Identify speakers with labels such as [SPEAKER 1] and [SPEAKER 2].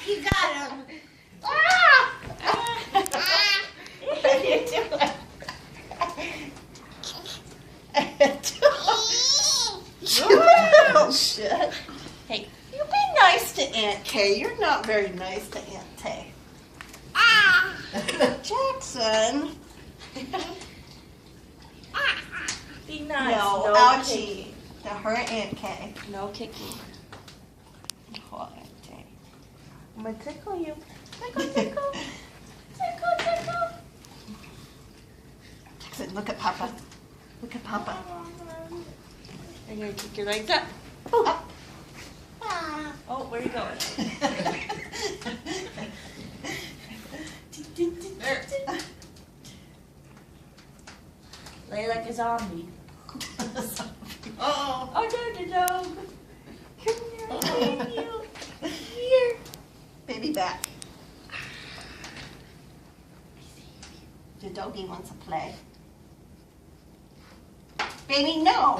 [SPEAKER 1] You got him.
[SPEAKER 2] What are you doing? You little shit. Hey, you be nice to Aunt Kay. You're not very nice to Aunt Tay. Jackson.
[SPEAKER 3] Be nice.
[SPEAKER 2] No, ouchie. To her Aunt Kay.
[SPEAKER 3] No kicking.
[SPEAKER 2] Oh, Aunt Tay. I'm gonna tickle you.
[SPEAKER 3] Tickle, tickle. Tickle, tickle.
[SPEAKER 2] Jackson, look at Papa. Look at Papa.
[SPEAKER 3] Are you going to kick your legs up?
[SPEAKER 2] Up.
[SPEAKER 3] Oh, where are you going? Lay like a zombie.
[SPEAKER 2] Oh.
[SPEAKER 3] Oh, no, no, no. Come here, I love you. Here.
[SPEAKER 2] Baby back. The doggy wants to play. Baby, no.